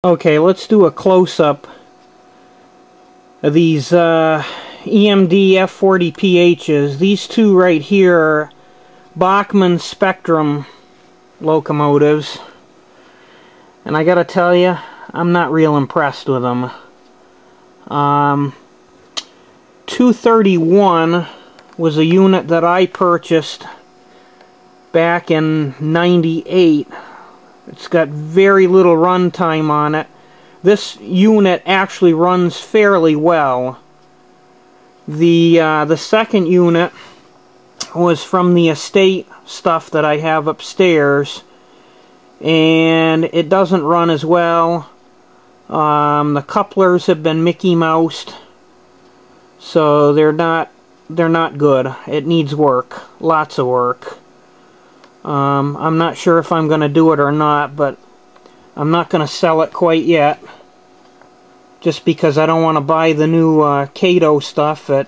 Okay, let's do a close-up of these EMD F40PHs. These two right here are Bachmann Spectrum locomotives. And I gotta tell you, I'm not real impressed with them. 231 was a unit that I purchased back in '98. It's got very little runtime on it. This unit actually runs fairly well. The second unit was from the estate stuff that I have upstairs, and it doesn't run as well. The couplers have been Mickey Moused, so they're not good. It needs work, lots of work. I'm not sure if I'm going to do it or not, but I'm not going to sell it quite yet, just because I don't want to buy the new Cato stuff at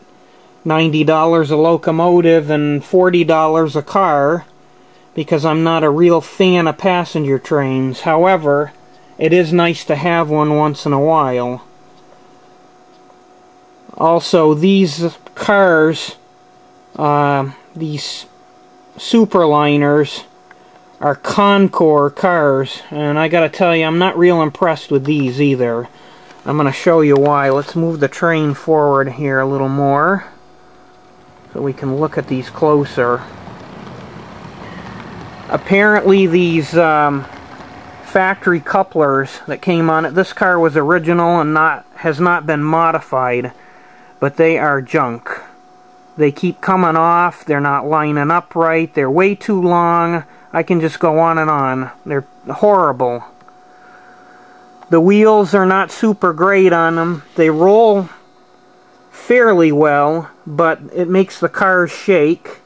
$90 a locomotive and $40 a car, because I'm not a real fan of passenger trains. However, it is nice to have one once in a while. Also, these cars, these Superliners, are Concours cars, and I gotta tell you, I'm not real impressed with these either. I'm gonna show you why. Let's move the train forward here a little more so we can look at these closer. Apparently these factory couplers that came on it, this car was original and has not been modified, but they are junk. They keep coming off, they're not lining up right, they're way too long. I can just go on and on. They're horrible. The wheels are not super great on them. They roll fairly well, but it makes the cars shake.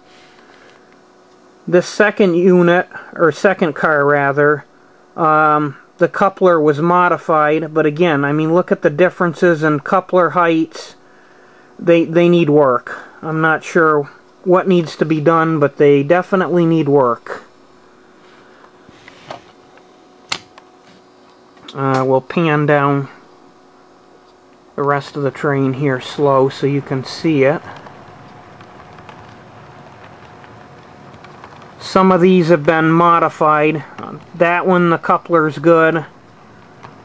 This second unit, or second car rather, the coupler was modified, but again, I mean, look at the differences in coupler heights. They need work. I'm not sure what needs to be done, but they definitely need work. We'll pan down the rest of the train here slow so you can see it. Some of these have been modified. That one, the coupler's good.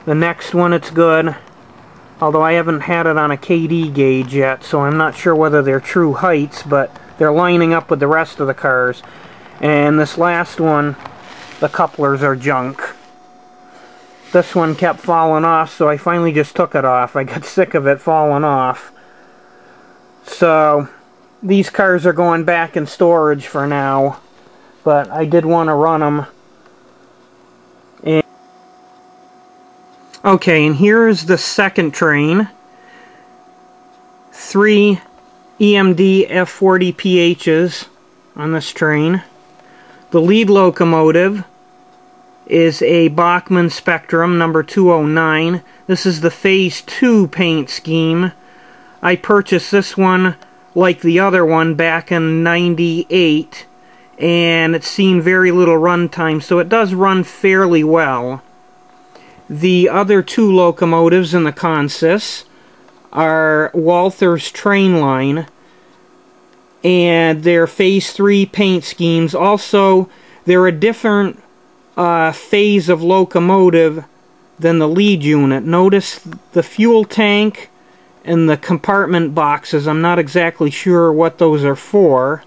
The next one, it's good. Although I haven't had it on a KD gauge yet, so I'm not sure whether they're true heights, but they're lining up with the rest of the cars. And this last one, the couplers are junk. This one kept falling off, so I finally just took it off. I got sick of it falling off. So, these cars are going back in storage for now, but I did want to run them. Okay, and here's the second train. 3 EMD F40PHs on this train. The lead locomotive is a Bachmann Spectrum number 209. This is the Phase 2 paint scheme. I purchased this one like the other one back in '98, and it's seen very little runtime, so it does run fairly well. The other two locomotives in the consist are Walther's Trainline, and they're Phase 3 paint schemes. Also, they're a different phase of locomotive than the lead unit. Notice the fuel tank and the compartment boxes, I'm not exactly sure what those are for,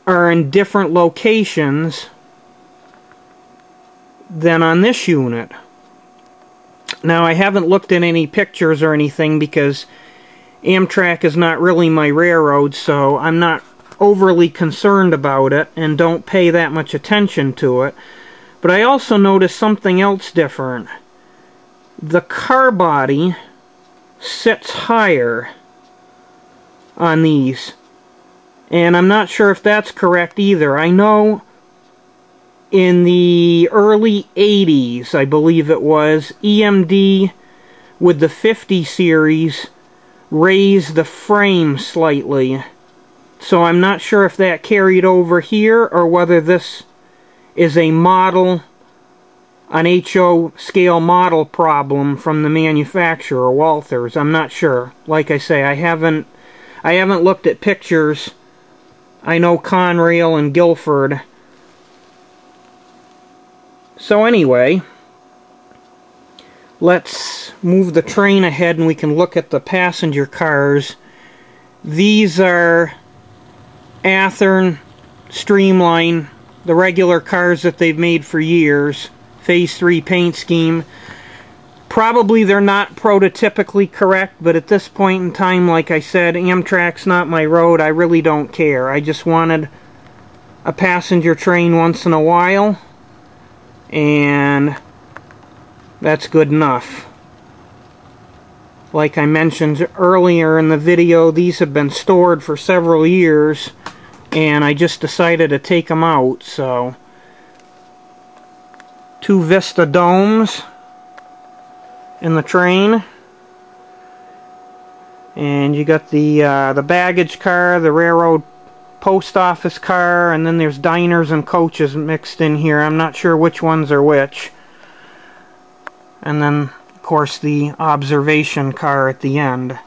are in different locations than on this unit. Now, I haven't looked at any pictures or anything because Amtrak is not really my railroad, so I'm not overly concerned about it and don't pay that much attention to it. But I also noticed something else different. The car body sits higher on these, and I'm not sure if that's correct either. I know in the early 80s, I believe it was, EMD with the 50 series raised the frame slightly. So I'm not sure if that carried over here or whether this is a model an HO scale model problem from the manufacturer, Walthers. I'm not sure. Like I say, I haven't looked at pictures. I know Conrail and Guilford. So anyway, let's move the train ahead and we can look at the passenger cars. These are Athearn Streamline, the regular cars that they've made for years. Phase 3 paint scheme. Probably they're not prototypically correct, but at this point in time, like I said, Amtrak's not my road. I really don't care. I just wanted a passenger train once in a while, and that's good enough. Like I mentioned earlier in the video, these have been stored for several years, and I just decided to take them out. So, 2 Vista domes in the train, and you got the baggage car, the railroad post office car, and then there's diners and coaches mixed in here. I'm not sure which ones are which. And then, of course, the observation car at the end.